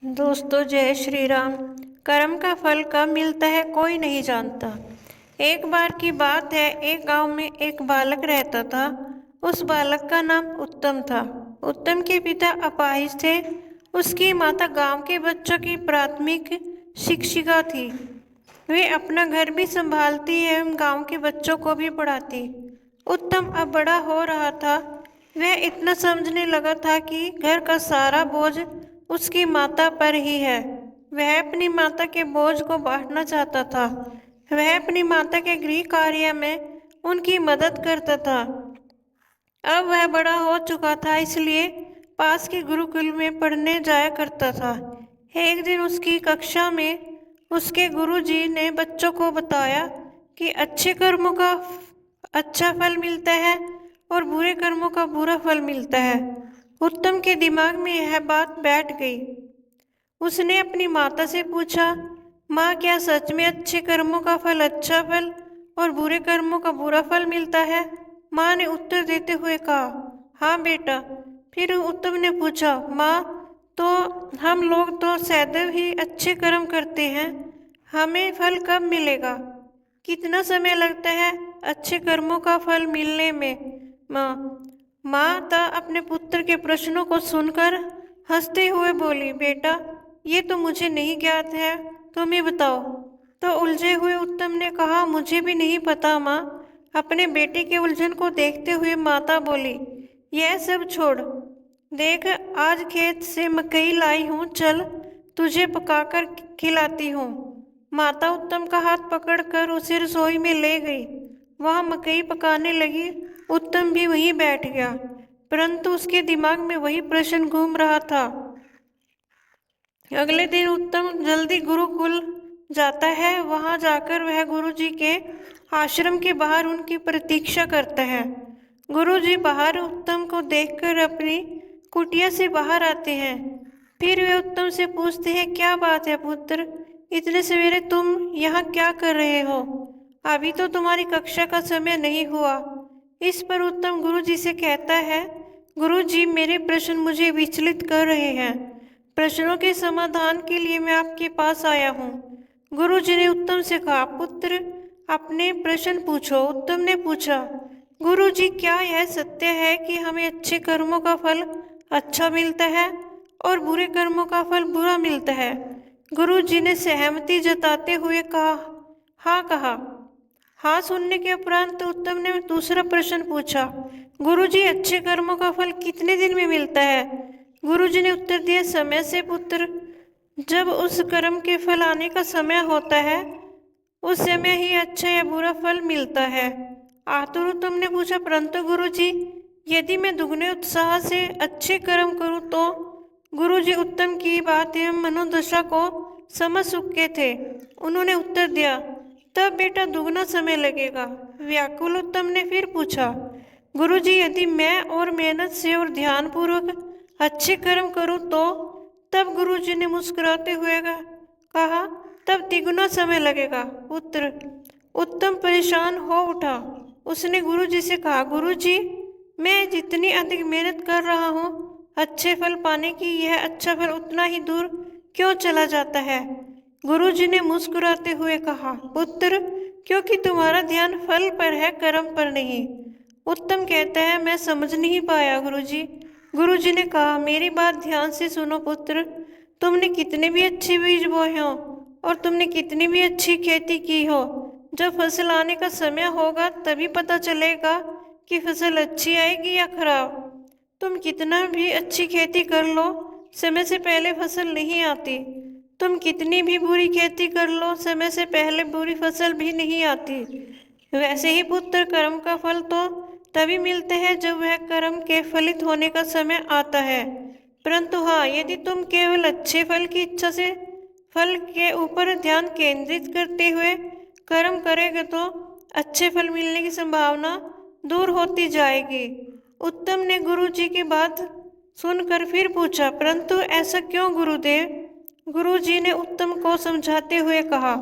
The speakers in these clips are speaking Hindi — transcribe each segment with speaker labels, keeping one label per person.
Speaker 1: दोस्तों, जय श्री राम। कर्म का फल कब मिलता है कोई नहीं जानता। एक बार की बात है, एक गांव में एक बालक रहता था। उस बालक का नाम उत्तम था। उत्तम के पिता अपाहिज थे। उसकी माता गांव के बच्चों की प्राथमिक शिक्षिका थी। वे अपना घर भी संभालती एवं गांव के बच्चों को भी पढ़ाती। उत्तम अब बड़ा हो रहा था। वह इतना समझने लगा था कि घर का सारा बोझ उसकी माता पर ही है। वह अपनी माता के बोझ को बांटना चाहता था। वह अपनी माता के गृह कार्य में उनकी मदद करता था। अब वह बड़ा हो चुका था, इसलिए पास के गुरुकुल में पढ़ने जाया करता था। एक दिन उसकी कक्षा में उसके गुरुजी ने बच्चों को बताया कि अच्छे कर्मों का अच्छा फल मिलता है और बुरे कर्मों का बुरा फल मिलता है। उत्तम के दिमाग में यह बात बैठ गई। उसने अपनी माता से पूछा, माँ, क्या सच में अच्छे कर्मों का फल अच्छा फल और बुरे कर्मों का बुरा फल मिलता है? माँ ने उत्तर देते हुए कहा, हाँ बेटा। फिर उत्तम ने पूछा, माँ, तो हम लोग तो सदैव ही अच्छे कर्म करते हैं, हमें फल कब मिलेगा? कितना समय लगता है अच्छे कर्मों का फल मिलने में? माता अपने पुत्र के प्रश्नों को सुनकर हंसते हुए बोली, बेटा, ये तो मुझे नहीं ज्ञात है, तुम्हें बताओ। तो उलझे हुए उत्तम ने कहा, मुझे भी नहीं पता माँ। अपने बेटे के उलझन को देखते हुए माता बोली, यह सब छोड़, देख, आज खेत से मकई लाई हूँ, चल तुझे पकाकर खिलाती हूँ। माता उत्तम का हाथ पकड़कर उसे रसोई में ले गई। वहाँ मकई पकाने लगी। उत्तम भी वहीं बैठ गया, परंतु उसके दिमाग में वही प्रश्न घूम रहा था। अगले दिन उत्तम जल्दी गुरुकुल जाता है। वहां जाकर वह गुरुजी के आश्रम के बाहर उनकी प्रतीक्षा करता है। गुरुजी बाहर उत्तम को देखकर अपनी कुटिया से बाहर आते हैं। फिर वे उत्तम से पूछते हैं, क्या बात है पुत्र, इतने सवेरे तुम यहाँ क्या कर रहे हो? अभी तो तुम्हारी कक्षा का समय नहीं हुआ। इस पर उत्तम गुरुजी से कहता है, गुरुजी, मेरे प्रश्न मुझे विचलित कर रहे हैं। प्रश्नों के समाधान के लिए मैं आपके पास आया हूँ। गुरुजी ने उत्तम से कहा, पुत्र, अपने प्रश्न पूछो। उत्तम ने पूछा, गुरुजी, क्या यह सत्य है कि हमें अच्छे कर्मों का फल अच्छा मिलता है और बुरे कर्मों का फल बुरा मिलता है? गुरुजी ने सहमति जताते हुए कहा, हाँ कहा। हाँ सुनने के उपरांत उत्तम ने दूसरा प्रश्न पूछा, गुरुजी, अच्छे कर्मों का फल कितने दिन में मिलता है? गुरुजी ने उत्तर दिया, समय से पुत्र। जब उस कर्म के फल आने का समय होता है, उस समय ही अच्छा या बुरा फल मिलता है। आतुर उत्तम ने पूछा, परंतु गुरुजी, यदि मैं दुगने उत्साह से अच्छे कर्म करूं तो? गुरुजी उत्तम की बात एवं मनोदशा को समझ चुके थे। उन्होंने उत्तर दिया, तब बेटा दुगना समय लगेगा। व्याकुल उत्तम ने फिर पूछा, गुरुजी, यदि मैं और मेहनत से और ध्यानपूर्वक अच्छे कर्म करूं तो? तब गुरुजी ने मुस्कुराते हुए कहा, तब तिगुना समय लगेगा पुत्र। उत्तम परेशान हो उठा। उसने गुरुजी से कहा, गुरुजी, मैं जितनी अधिक मेहनत कर रहा हूँ अच्छे फल पाने की, यह अच्छा फल उतना ही दूर क्यों चला जाता है? गुरुजी ने मुस्कुराते हुए कहा, पुत्र, क्योंकि तुम्हारा ध्यान फल पर है, कर्म पर नहीं। उत्तम कहता है, मैं समझ नहीं पाया गुरुजी। गुरुजी ने कहा, मेरी बात ध्यान से सुनो पुत्र। तुमने कितने भी अच्छे बीज बोए हो और तुमने कितनी भी अच्छी खेती की हो, जब फसल आने का समय होगा तभी पता चलेगा कि फसल अच्छी आएगी या खराब। तुम कितना भी अच्छी खेती कर लो, समय से पहले फसल नहीं आती। तुम कितनी भी बुरी खेती कर लो, समय से पहले बुरी फसल भी नहीं आती। वैसे ही पुत्र, कर्म का फल तो तभी मिलते हैं जब वह कर्म के फलित होने का समय आता है। परंतु हाँ, यदि तुम केवल अच्छे फल की इच्छा से फल के ऊपर ध्यान केंद्रित करते हुए कर्म करेंगे तो अच्छे फल मिलने की संभावना दूर होती जाएगी। उत्तम ने गुरुजी की बात सुनकर फिर पूछा, परंतु ऐसा क्यों गुरुदेव? गुरुजी ने उत्तम को समझाते हुए कहा,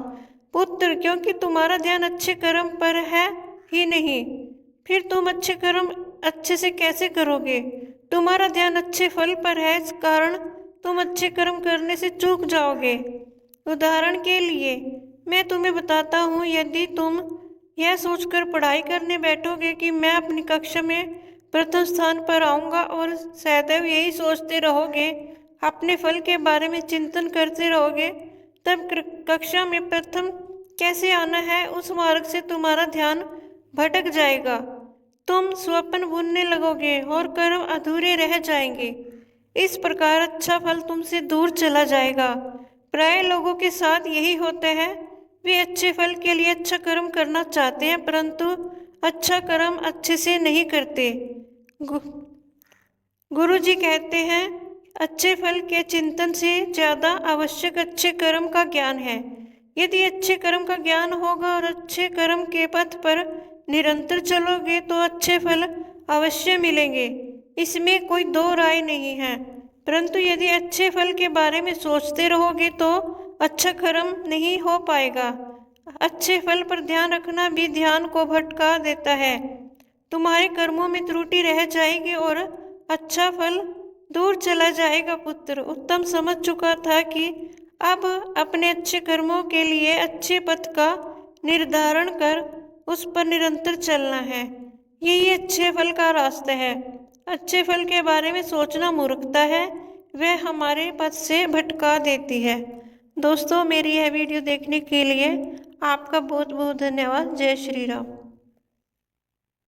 Speaker 1: पुत्र, क्योंकि तुम्हारा ध्यान अच्छे कर्म पर है ही नहीं, फिर तुम अच्छे कर्म अच्छे से कैसे करोगे? तुम्हारा ध्यान अच्छे फल पर है, इस कारण तुम अच्छे कर्म करने से चूक जाओगे। उदाहरण के लिए मैं तुम्हें बताता हूँ, यदि तुम यह सोचकर पढ़ाई करने बैठोगे कि मैं अपनी कक्षा में प्रथम स्थान पर आऊँगा और सदैव यही सोचते रहोगे, अपने फल के बारे में चिंतन करते रहोगे, तब कक्षा में प्रथम कैसे आना है उस मार्ग से तुम्हारा ध्यान भटक जाएगा। तुम स्वप्न बुनने लगोगे और कर्म अधूरे रह जाएंगे। इस प्रकार अच्छा फल तुमसे दूर चला जाएगा। प्राय लोगों के साथ यही होता है, वे अच्छे फल के लिए अच्छा कर्म करना चाहते हैं परंतु अच्छा कर्म अच्छे से नहीं करते। गुरु जी कहते हैं, अच्छे फल के चिंतन से ज़्यादा आवश्यक अच्छे कर्म का ज्ञान है। यदि अच्छे कर्म का ज्ञान होगा और अच्छे कर्म के पथ पर निरंतर चलोगे तो अच्छे फल अवश्य मिलेंगे, इसमें कोई दो राय नहीं है। परंतु यदि अच्छे फल के बारे में सोचते रहोगे तो अच्छा कर्म नहीं हो पाएगा। अच्छे फल पर ध्यान रखना भी ध्यान को भटका देता है। तुम्हारे कर्मों में त्रुटि रह जाएगी और अच्छा फल दूर चला जाएगा। पुत्र उत्तम समझ चुका था कि अब अपने अच्छे कर्मों के लिए अच्छे पथ का निर्धारण कर उस पर निरंतर चलना है। यही अच्छे फल का रास्ता है। अच्छे फल के बारे में सोचना मूर्खता है, वह हमारे पथ से भटका देती है। दोस्तों, मेरी यह वीडियो देखने के लिए आपका बहुत बहुत धन्यवाद। जय श्री राम।